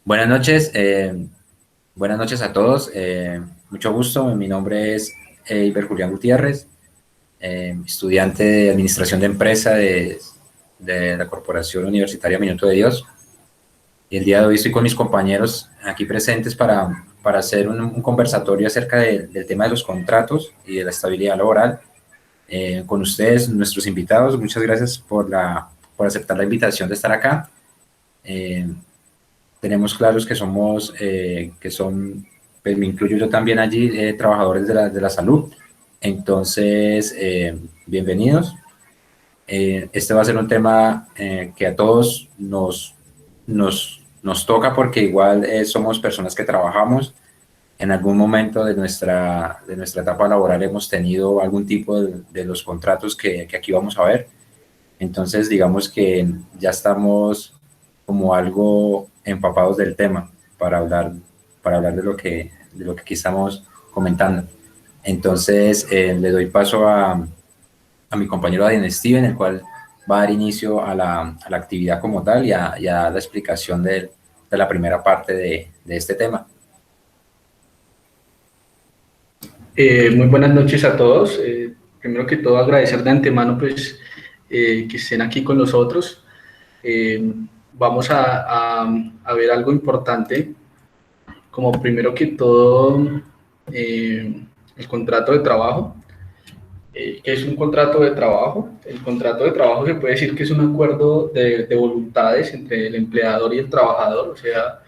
Buenas noches, buenas noches a todos. Mucho gusto. Mi nombre es Iber Julián Gutiérrez, estudiante de Administración de Empresa de la Corporación Universitaria Minuto de Dios. Y el día de hoy estoy con mis compañeros aquí presentes para hacer un conversatorio acerca del tema de los contratos y de la estabilidad laboral. Con ustedes, nuestros invitados, muchas gracias por aceptar la invitación de estar acá. Eh, Tenemos claros que somos, pues me incluyo yo también allí, trabajadores de la salud. Entonces, bienvenidos. Este va a ser un tema que a todos nos toca porque igual somos personas que trabajamos. En algún momento de nuestra etapa laboral hemos tenido algún tipo de los contratos que aquí vamos a ver. Entonces, digamos que ya estamos como algo empapados del tema para hablar de lo que aquí estamos comentando. Entonces, le doy paso a mi compañero Adrián Steven, el cual va a dar inicio a la actividad como tal y a la explicación de la primera parte de este tema. Muy buenas noches a todos. Primero que todo, agradecer de antemano pues, que estén aquí con nosotros. Eh, Vamos a ver algo importante, como primero que todo, el contrato de trabajo. ¿Qué es un contrato de trabajo? El contrato de trabajo se puede decir que es un acuerdo de voluntades entre el empleador y el trabajador, o sea,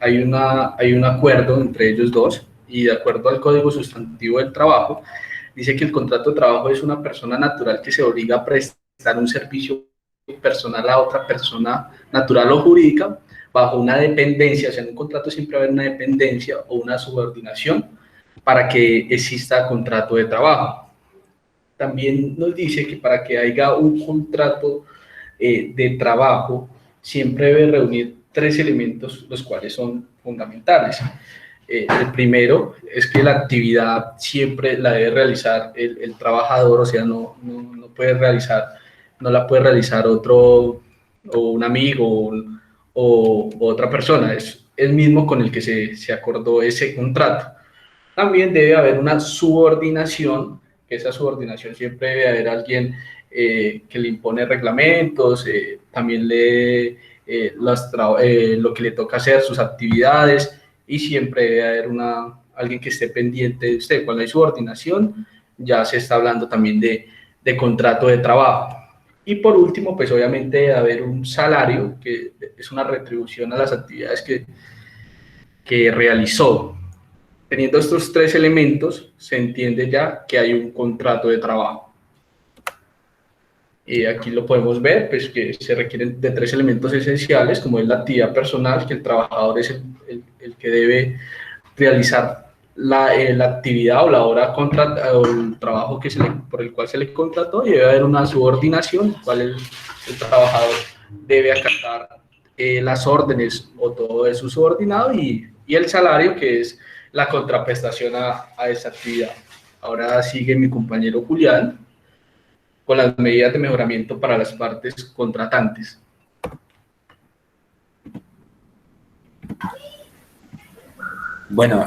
hay un acuerdo entre ellos dos y de acuerdo al Código Sustantivo del Trabajo, dice que el contrato de trabajo es una persona natural que se obliga a prestar un servicio personal a otra persona natural o jurídica bajo una dependencia, o sea, en un contrato siempre va a haber una dependencia o una subordinación para que exista contrato de trabajo. También nos dice que para que haya un contrato de trabajo, siempre debe reunir tres elementos, los cuales son fundamentales. El primero es que la actividad siempre la debe realizar el trabajador, o sea, no la puede realizar otro, o un amigo, o otra persona, es el mismo con el que se acordó ese contrato. También debe haber una subordinación, que esa subordinación siempre debe haber alguien que le impone reglamentos, también lo que le toca hacer, sus actividades, y siempre debe haber alguien que esté pendiente de usted. Cuando hay subordinación, ya se está hablando también de contrato de trabajo. Y por último, pues obviamente debe haber un salario, que es una retribución a las actividades que realizó. Teniendo estos tres elementos, se entiende ya que hay un contrato de trabajo. Aquí lo podemos ver, pues que se requieren de tres elementos esenciales, como es la actividad personal, que el trabajador es el que debe realizar la actividad o la hora o el trabajo por el cual se le contrató, y debe haber una subordinación, cual el trabajador debe acatar las órdenes o todo de su subordinado, y el salario, que es la contraprestación a esa actividad. Ahora sigue mi compañero Julián con las medidas de mejoramiento para las partes contratantes. Bueno,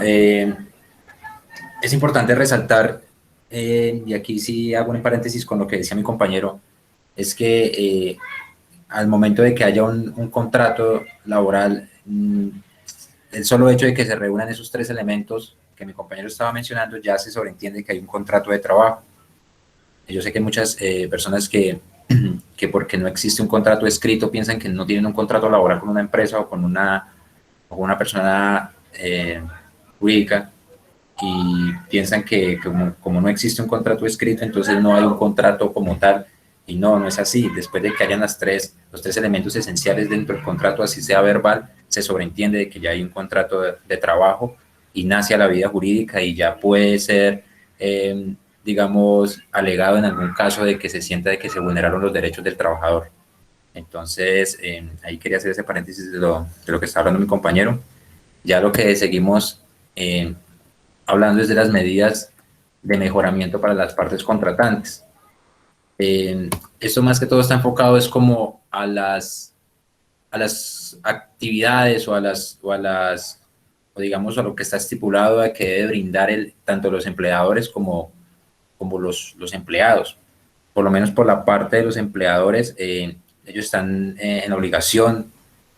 es importante resaltar, y aquí sí hago un paréntesis con lo que decía mi compañero, es que al momento de que haya un contrato laboral, el solo hecho de que se reúnan esos tres elementos que mi compañero estaba mencionando, ya se sobreentiende que hay un contrato de trabajo. Yo sé que hay muchas personas que porque no existe un contrato escrito piensan que no tienen un contrato laboral con una empresa o con una persona jurídica, y piensan que como no existe un contrato escrito, entonces no hay un contrato como tal, y no es así. Después de que hayan los tres elementos esenciales dentro del contrato, así sea verbal, se sobreentiende de que ya hay un contrato de trabajo y nace a la vida jurídica y ya puede ser, digamos, alegado en algún caso de que se sienta de que se vulneraron los derechos del trabajador. Entonces, ahí quería hacer ese paréntesis de lo que está hablando mi compañero. Ya lo que seguimos hablando es de las medidas de mejoramiento para las partes contratantes. Esto más que todo está enfocado es como a las actividades o digamos a lo que está estipulado de que debe brindar tanto los empleadores como los empleados. Por lo menos por la parte de los empleadores, ellos están en obligación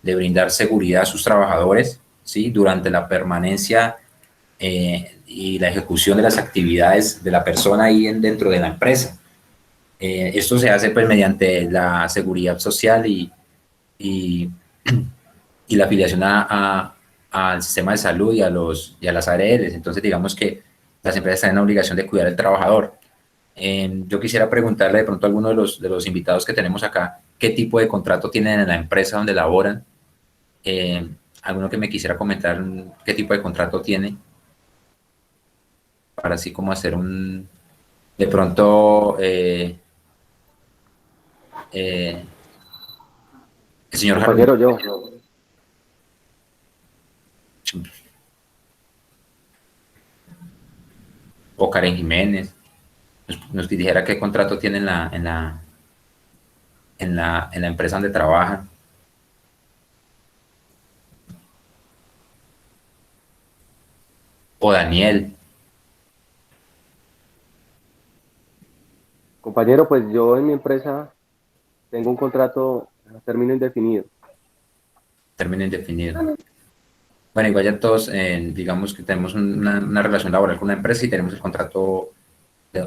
de brindar seguridad a sus trabajadores, ¿sí? Durante la permanencia y la ejecución de las actividades de la persona ahí dentro de la empresa. Esto se hace pues mediante la seguridad social y, y la afiliación al sistema de salud y a las ARLs. Entonces, digamos que las empresas están en la obligación de cuidar al trabajador. Yo quisiera preguntarle de pronto a alguno de los invitados que tenemos acá, ¿qué tipo de contrato tienen en la empresa donde laboran? Alguno que me quisiera comentar qué tipo de contrato tiene, para así como hacer de pronto, eh, el señor Harold Compañero, yo. o Karen Jiménez, nos dijera qué contrato tiene en la empresa donde trabajan. O Daniel. Compañero, pues yo en mi empresa tengo un contrato a término indefinido. Término indefinido. Bueno, igual ya todos, digamos que tenemos una relación laboral con una empresa y tenemos el contrato,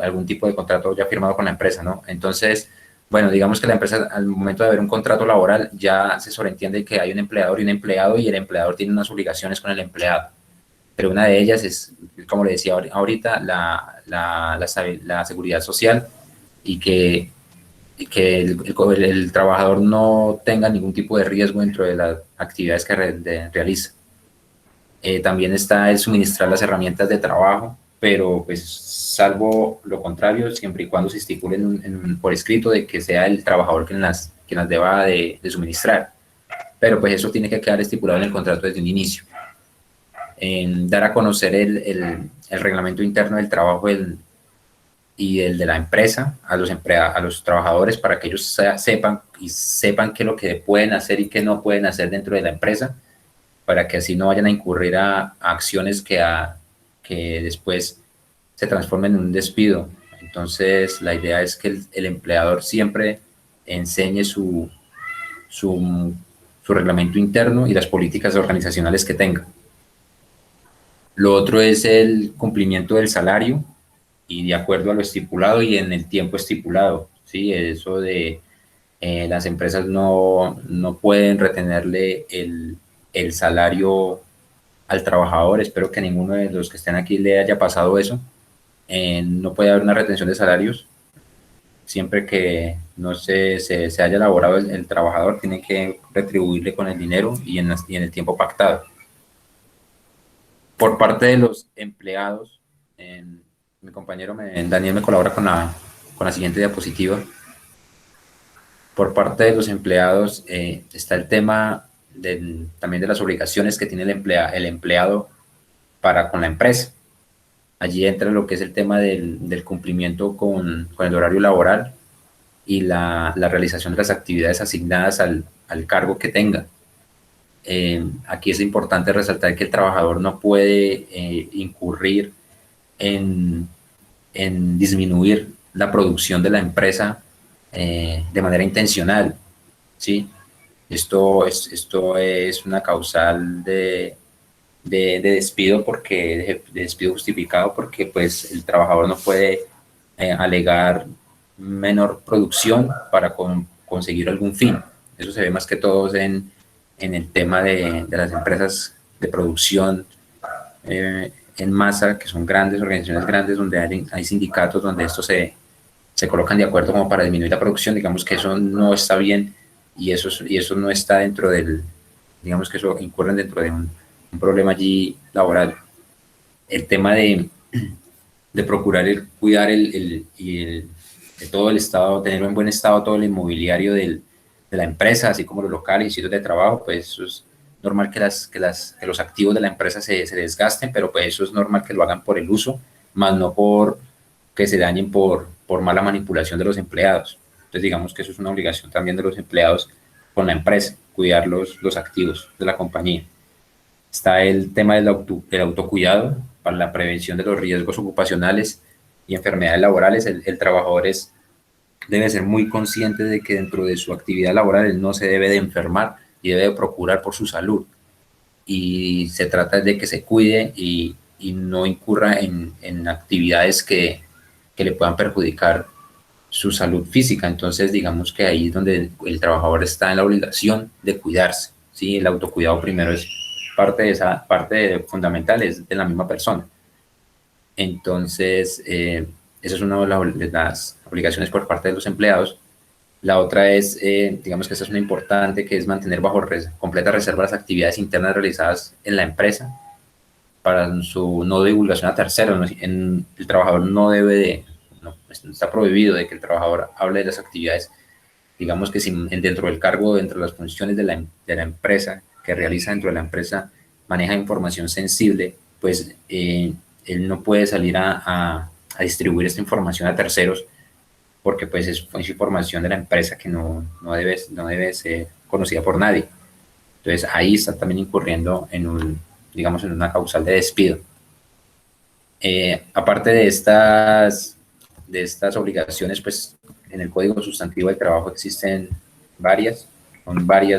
algún tipo de contrato ya firmado con la empresa, ¿no? Entonces, bueno, digamos que la empresa, al momento de haber un contrato laboral, ya se sobreentiende que hay un empleador y un empleado, y el empleador tiene unas obligaciones con el empleado. Pero una de ellas es, como le decía ahorita, la seguridad social, y que el trabajador no tenga ningún tipo de riesgo dentro de las actividades que realiza. También está el suministrar las herramientas de trabajo, pero pues salvo lo contrario, siempre y cuando se estipule por escrito de que sea el trabajador quien las deba de suministrar. Pero pues eso tiene que quedar estipulado en el contrato desde un inicio. Dar a conocer el reglamento interno del trabajo y el de la empresa a los trabajadores, para que ellos sepan qué es lo que pueden hacer y qué no pueden hacer dentro de la empresa, para que así no vayan a incurrir a acciones que después se transformen en un despido. Entonces, la idea es que el empleador siempre enseñe su reglamento interno y las políticas organizacionales que tenga. Lo otro es el cumplimiento del salario, y de acuerdo a lo estipulado y en el tiempo estipulado, ¿sí? Eso de las empresas no pueden retenerle el salario al trabajador. Espero que a ninguno de los que estén aquí le haya pasado eso. No puede haber una retención de salarios. Siempre que no se haya elaborado el trabajador, tiene que retribuirle con el dinero y en el tiempo pactado. Por parte de los empleados, mi compañero Daniel me colabora con la siguiente diapositiva. Por parte de los empleados está el tema también de las obligaciones que tiene el empleado para con la empresa. Allí entra lo que es el tema del cumplimiento con el horario laboral y la realización de las actividades asignadas al cargo que tenga. Aquí es importante resaltar que el trabajador no puede incurrir en disminuir la producción de la empresa de manera intencional, ¿sí? Esto es una causal de despido, de despido justificado, porque pues el trabajador no puede alegar menor producción para conseguir algún fin. Eso se ve más que todo en el tema de las empresas de producción en masa, que son grandes, organizaciones grandes, donde hay sindicatos donde estos se colocan de acuerdo como para disminuir la producción. Digamos que eso no está bien, y eso no está dentro digamos que eso incurren dentro de un problema allí laboral. El tema de procurar cuidar de todo el estado, tener en buen estado todo el inmobiliario de la empresa, así como los locales y sitios de trabajo. Pues eso es normal que los activos de la empresa se desgasten, pero pues eso es normal que lo hagan por el uso, más no por que se dañen por mala manipulación de los empleados. Entonces digamos que eso es una obligación también de los empleados con la empresa. cuidar los activos de la compañía. Está el tema del autocuidado para la prevención de los riesgos ocupacionales y enfermedades laborales. El trabajador debe ser muy consciente de que dentro de su actividad laboral él no se debe de enfermar y debe de procurar por su salud. Y se trata de que se cuide y no incurra en actividades que le puedan perjudicar su salud física. Entonces, digamos que ahí es donde el trabajador está en la obligación de cuidarse, ¿sí? El autocuidado primero es parte de esa parte fundamental, es de la misma persona. Entonces, esa es una de las obligaciones por parte de los empleados. La otra es, digamos que esta es una importante, que es mantener bajo completa reserva las actividades internas realizadas en la empresa para su no divulgación a terceros. ¿No? El trabajador no debe de, no, está prohibido de que el trabajador hable de las actividades, digamos que si dentro del cargo, dentro de las funciones de la empresa, que realiza dentro de la empresa, maneja información sensible, pues él no puede salir a distribuir esta información a terceros, porque pues es información de la empresa que no debe ser conocida por nadie. Entonces ahí está también incurriendo digamos, en una causal de despido. Aparte de estas obligaciones, pues en el Código Sustantivo del Trabajo existen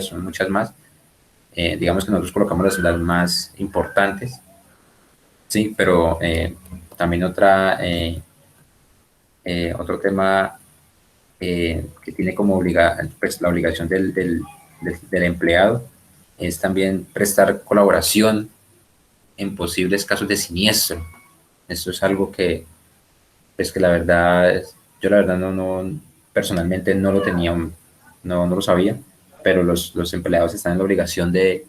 son muchas más. Digamos que nosotros colocamos las más importantes, sí, pero también otro tema que tiene como pues, la obligación del empleado es también prestar colaboración en posibles casos de siniestro. Esto es algo que la verdad, yo la verdad personalmente no lo tenía, no lo sabía, pero los empleados están en la obligación de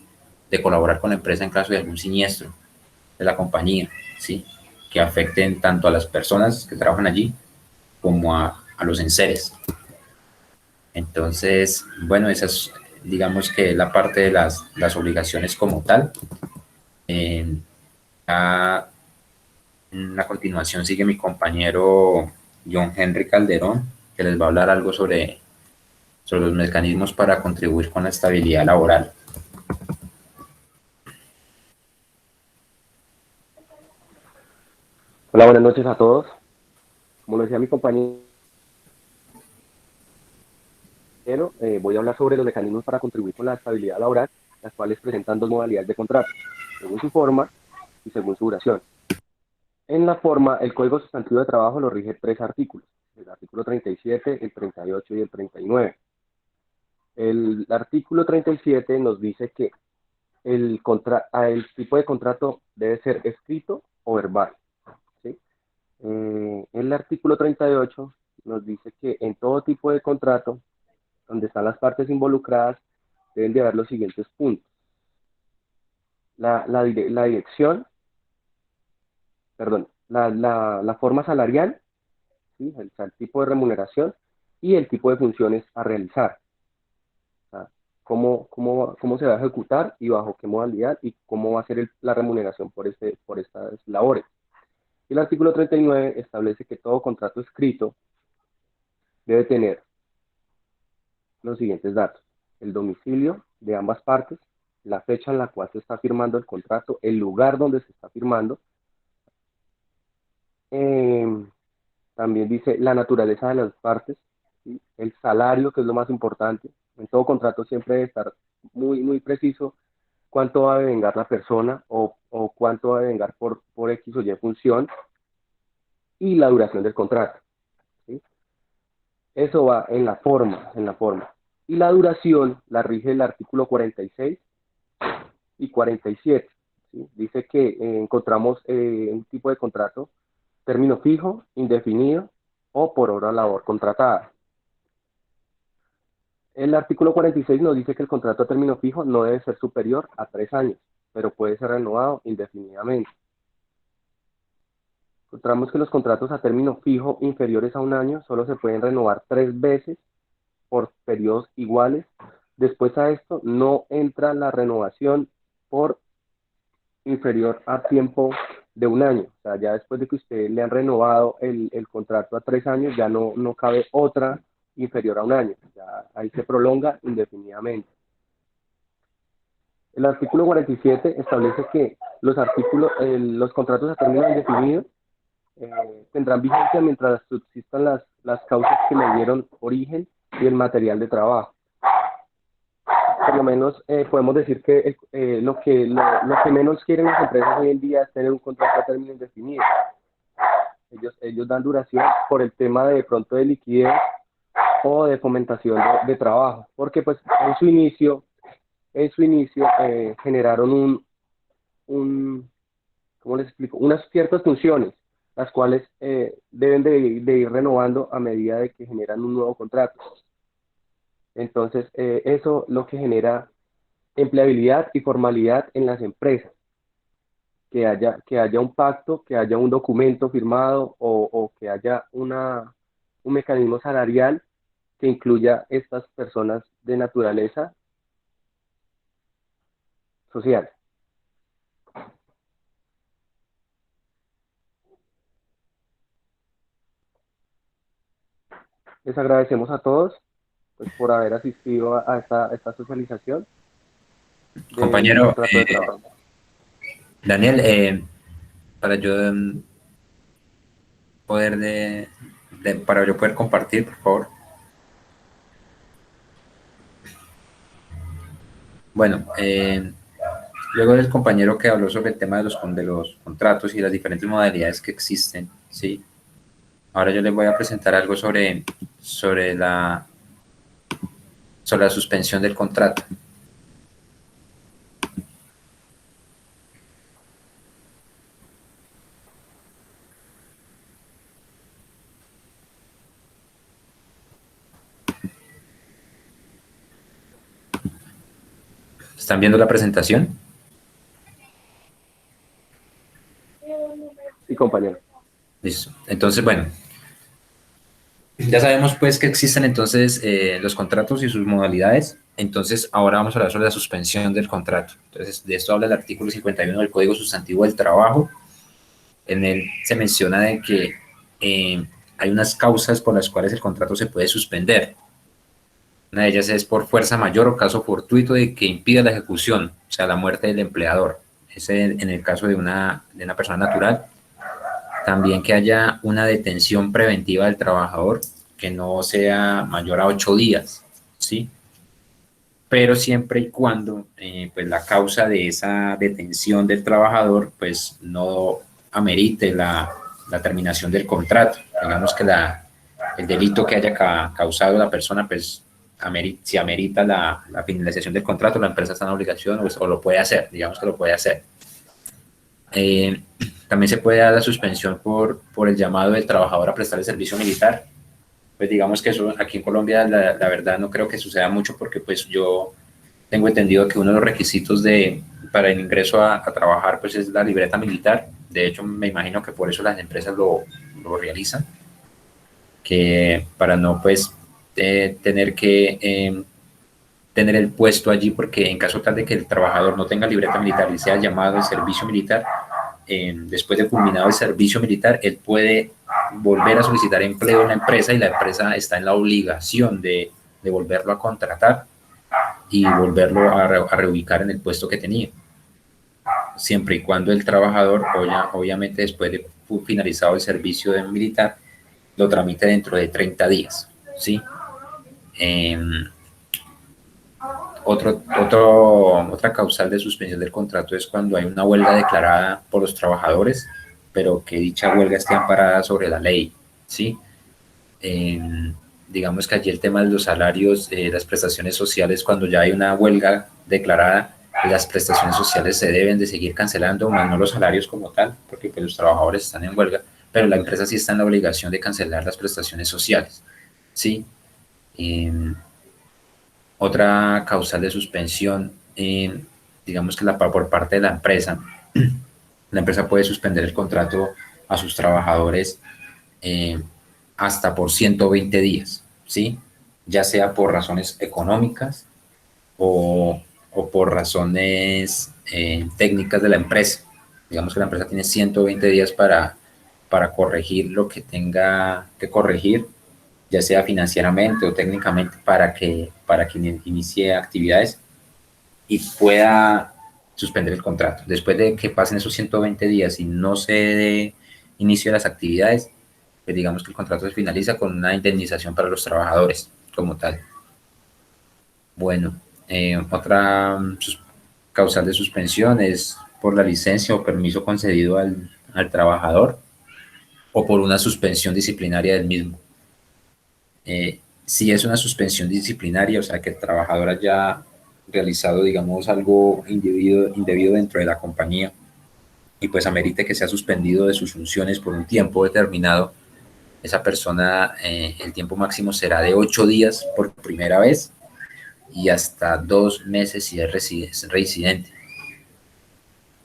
colaborar con la empresa en caso de algún siniestro de la compañía, ¿sí? Que afecten tanto a las personas que trabajan allí como a los enseres. Entonces, bueno, esa es, digamos que la parte de las obligaciones como tal. A continuación sigue mi compañero John Henry Calderón, que les va a hablar algo sobre los mecanismos para contribuir con la estabilidad laboral. Hola, buenas noches a todos. Como lo decía mi compañero, voy a hablar sobre los mecanismos para contribuir con la estabilidad laboral, las cuales presentan dos modalidades de contrato, según su forma y según su duración. En la forma, el Código Sustantivo de Trabajo lo rige tres artículos, el artículo 37, el 38 y el 39. El artículo 37 nos dice que el tipo de contrato debe ser escrito o verbal, ¿sí? El artículo 38 nos dice que en todo tipo de contrato, donde están las partes involucradas, deben de haber los siguientes puntos. La dirección, perdón, la forma salarial, ¿sí? El tipo de remuneración y el tipo de funciones a realizar. O sea, cómo se va a ejecutar y bajo qué modalidad y cómo va a ser la remuneración por estas labores. Y el artículo 39 establece que todo contrato escrito debe tener los siguientes datos: el domicilio de ambas partes, la fecha en la cual se está firmando el contrato, el lugar donde se está firmando. También dice la naturaleza de las partes, ¿sí? El salario, que es lo más importante. En todo contrato siempre debe estar muy, muy preciso cuánto va a devengar la persona o cuánto va a devengar por X o Y función, y la duración del contrato, ¿sí? Eso va en la forma. Y la duración la rige el artículo 46 y 47. ¿Sí? Dice que encontramos un tipo de contrato, término fijo, indefinido o por hora labor contratada. El artículo 46 nos dice que el contrato a término fijo no debe ser superior a 3 años, pero puede ser renovado indefinidamente. Encontramos que los contratos a término fijo inferiores a un año solo se pueden renovar 3 veces por periodos iguales. Después a esto no entra la renovación por inferior a tiempo de un año. O sea, ya después de que usted le han renovado el contrato a 3 años, ya no cabe otra inferior a un año. Ya ahí se prolonga indefinidamente. El artículo 47 establece que los contratos a término indefinido tendrán vigencia mientras subsistan las causas que le dieron origen y el material de trabajo. Por lo menos podemos decir que lo que menos quieren las empresas hoy en día es tener un contrato a término indefinido. Ellos dan duración por el tema de pronto de liquidez o de fomentación de trabajo, porque pues en su inicio generaron ¿cómo les explico? Unas ciertas funciones, las cuales deben de ir renovando a medida de que generan un nuevo contrato. Entonces, eso lo que genera empleabilidad y formalidad en las empresas, que haya un pacto, que haya un documento firmado o que haya un mecanismo salarial que incluya estas personas de naturaleza social. Les agradecemos a todos pues, por haber asistido a esta socialización del Compañero, contrato de trabajo. Daniel, para yo para yo poder compartir, por favor. Bueno, luego del compañero que habló sobre el tema de los contratos y las diferentes modalidades que existen, ¿sí? Ahora yo les voy a presentar algo sobre la suspensión del contrato. ¿Están viendo la presentación? Sí, compañero. Listo. Entonces, bueno, ya sabemos pues que existen entonces los contratos y sus modalidades. Entonces, ahora vamos a hablar sobre la suspensión del contrato. Entonces, de esto habla el artículo 51 del Código Sustantivo del Trabajo. En él se menciona de que hay unas causas por las cuales el contrato se puede suspender. Una de ellas es por fuerza mayor o caso fortuito de que impida la ejecución, o sea, la muerte del empleador. Ese en el caso de una persona natural. También que haya una detención preventiva del trabajador que no sea mayor a 8 días, ¿sí? Pero siempre y cuando pues la causa de esa detención del trabajador pues no amerite la terminación del contrato. Digamos que el delito que haya causado la persona pues si amerita la finalización del contrato, la empresa está en obligación o lo puede hacer, digamos que lo puede hacer. También se puede dar la suspensión por el llamado del trabajador a prestar el servicio militar. Pues digamos que eso aquí en Colombia la verdad no creo que suceda mucho porque pues yo tengo entendido que uno de los requisitos para el ingreso a trabajar pues es la libreta militar. De hecho me imagino que por eso las empresas lo realizan, que para no pues tener que tener el puesto allí, porque en caso tal de que el trabajador no tenga libreta militar y sea llamado al servicio militar, después de culminado el servicio militar, él puede volver a solicitar empleo en la empresa y la empresa está en la obligación de volverlo a contratar y volverlo a reubicar en el puesto que tenía. Siempre y cuando el trabajador, obviamente después de finalizado el servicio militar, lo tramite dentro de 30 días, ¿sí? Otra causal de suspensión del contrato es cuando hay una huelga declarada por los trabajadores, pero que dicha huelga esté amparada sobre la ley, ¿sí? Digamos que allí el tema de los salarios, las prestaciones sociales, cuando ya hay una huelga declarada, las prestaciones sociales se deben de seguir cancelando, más no los salarios como tal, porque pues, los trabajadores están en huelga, pero la empresa sí está en la obligación de cancelar las prestaciones sociales, ¿sí? Otra causal de suspensión, digamos que por parte de la empresa puede suspender el contrato a sus trabajadores hasta por 120 días, ¿sí? Ya sea por razones económicas o por razones técnicas de la empresa. Digamos que la empresa tiene 120 días para corregir lo que tenga que corregir, ya sea financieramente o técnicamente, para que inicie actividades. y pueda suspender el contrato. Después de que pasen esos 120 días y no se dé inicio a las actividades, pues digamos que el contrato se finaliza con una indemnización para los trabajadores como tal. Bueno, otra causal de suspensión es por la licencia o permiso concedido al trabajador o por una suspensión disciplinaria del mismo. Si es una suspensión disciplinaria, o sea, que el trabajador haya realizado, digamos, algo indebido dentro de la compañía y pues amerite que sea suspendido de sus funciones por un tiempo determinado, esa persona, el tiempo máximo será de 8 días por primera vez y hasta 2 meses si es reincidente.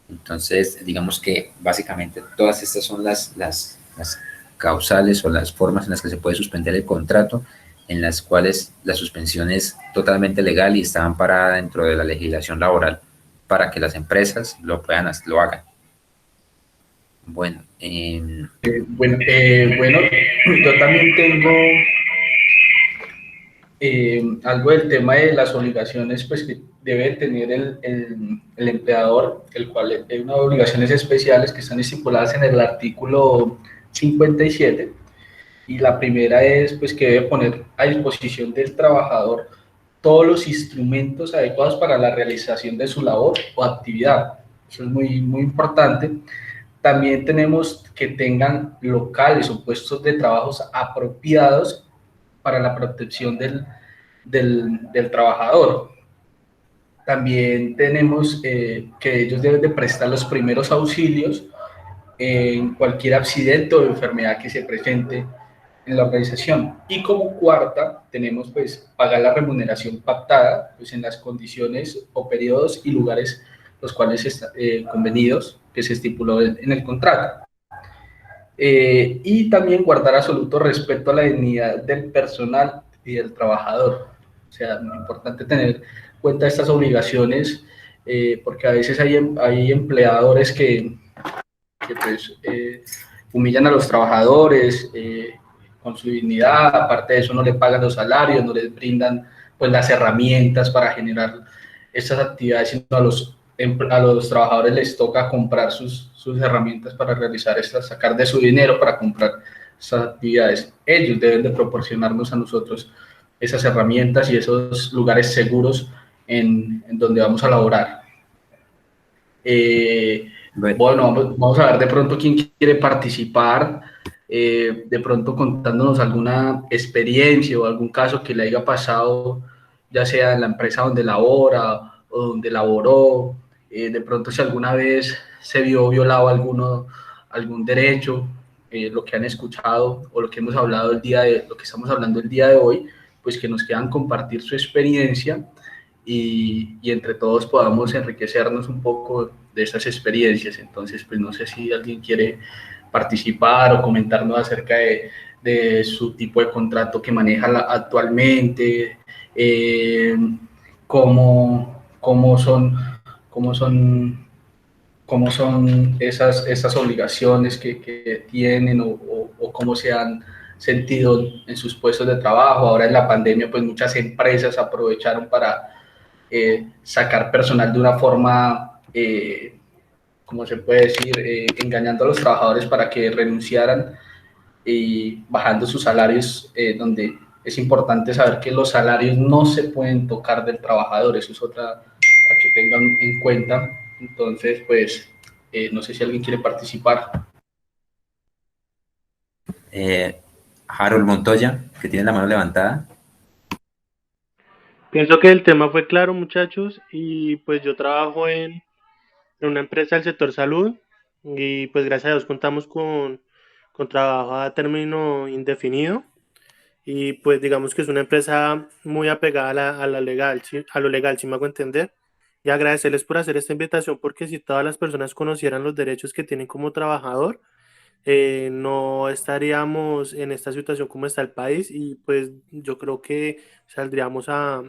Entonces, digamos que básicamente todas estas son las causales o las formas en las que se puede suspender el contrato, en las cuales la suspensión es totalmente legal y está amparada dentro de la legislación laboral para que las empresas lo hagan. Bueno, Bueno, yo también tengo algo del tema de las obligaciones pues, que debe tener el empleador, el cual hay unas obligaciones especiales que están estipuladas en el artículo 57, y la primera es pues, que debe poner a disposición del trabajador todos los instrumentos adecuados para la realización de su labor o actividad. Eso es muy, muy importante. También tenemos que tengan locales o puestos de trabajo apropiados para la protección del trabajador. También tenemos que ellos deben de prestar los primeros auxilios en cualquier accidente o enfermedad que se presente en la organización. Y como cuarta, tenemos pues pagar la remuneración pactada pues, en las condiciones o periodos y lugares los cuales están convenidos que se estipuló en el contrato. Y también guardar absoluto respeto a la dignidad del personal y del trabajador. O sea, es muy importante tener en cuenta estas obligaciones, porque a veces hay empleadores que pues, humillan a los trabajadores con su dignidad. Aparte de eso, no le pagan los salarios, no les brindan pues, las herramientas para generar estas actividades, sino a los trabajadores les toca comprar sus herramientas para realizar estas, sacar de su dinero para comprar estas actividades. Ellos deben de proporcionarnos a nosotros esas herramientas y esos lugares seguros en donde vamos a laborar. Bueno, vamos a ver de pronto quién quiere participar, de pronto contándonos alguna experiencia o algún caso que le haya pasado, ya sea en la empresa donde labora o donde laboró, de pronto si alguna vez se vio violado algún derecho, lo que han escuchado o lo que hemos hablado lo que estamos hablando el día de hoy, pues que nos quieran compartir su experiencia y entre todos podamos enriquecernos un poco de esas experiencias. Entonces, pues no sé si alguien quiere participar o comentarnos acerca de su tipo de contrato que maneja actualmente, cómo son, cómo son, cómo son esas obligaciones que tienen o cómo se han sentido en sus puestos de trabajo. Ahora en la pandemia, pues muchas empresas aprovecharon para sacar personal de una forma, como se puede decir, engañando a los trabajadores para que renunciaran y bajando sus salarios, donde es importante saber que los salarios no se pueden tocar del trabajador. Eso es otra para que tengan en cuenta. Entonces, pues, no sé si alguien quiere participar. Harold Montoya, que tiene la mano levantada. Pienso que el tema fue claro, muchachos, y pues yo trabajo en una empresa del sector salud y pues gracias a Dios contamos con trabajo a término indefinido y pues digamos que es una empresa muy apegada a la legal, ¿sí? A lo legal, si me hago entender. Y agradecerles por hacer esta invitación porque si todas las personas conocieran los derechos que tienen como trabajador, no estaríamos en esta situación como está el país y pues yo creo que saldríamos a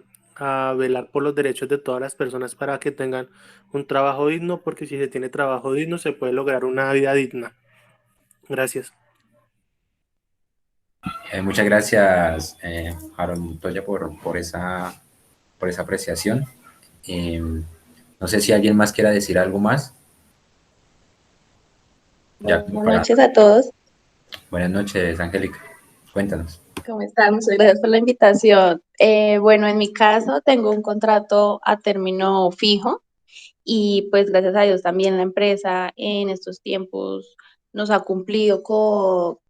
velar por los derechos de todas las personas para que tengan un trabajo digno, porque si se tiene trabajo digno se puede lograr una vida digna. Gracias. Muchas gracias, Harold Montoya, por esa apreciación. No sé si alguien más quiera decir algo más. Ya, como Buenas noches a todos. Buenas noches, Angélica. Cuéntanos. ¿Cómo están? Muchas gracias por la invitación. Bueno, en mi caso tengo un contrato a término fijo y pues gracias a Dios también la empresa en estos tiempos nos ha cumplido con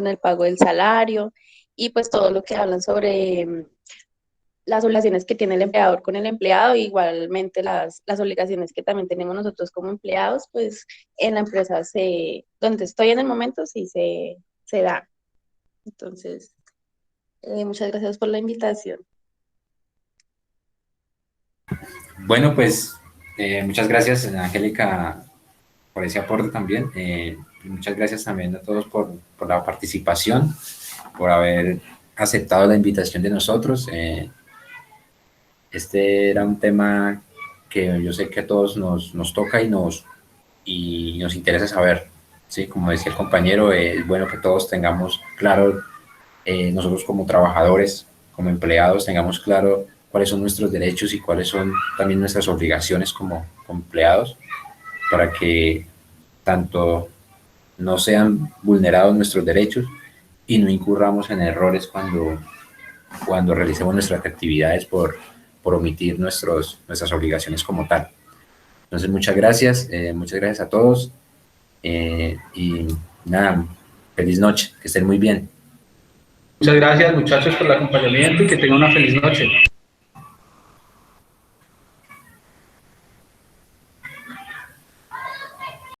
el pago del salario y pues todo lo que hablan sobre las obligaciones que tiene el empleador con el empleado, igualmente las obligaciones que también tenemos nosotros como empleados, pues en la empresa donde estoy en el momento sí se da. Entonces, muchas gracias por la invitación. Bueno, pues muchas gracias, Angélica, por ese aporte también. Y muchas gracias también a todos por la participación, por haber aceptado la invitación de nosotros. Este era un tema que yo sé que a todos nos toca y nos interesa saber. ¿Sí? Como decía el compañero, es bueno que todos tengamos claro, nosotros como trabajadores, como empleados, tengamos claro cuáles son nuestros derechos y cuáles son también nuestras obligaciones como empleados, para que tanto no sean vulnerados nuestros derechos y no incurramos en errores cuando realicemos nuestras actividades por omitir nuestras obligaciones como tal. Entonces, muchas gracias a todos y nada, feliz noche, que estén muy bien. Muchas gracias, muchachos, por el acompañamiento y que tengan una feliz noche.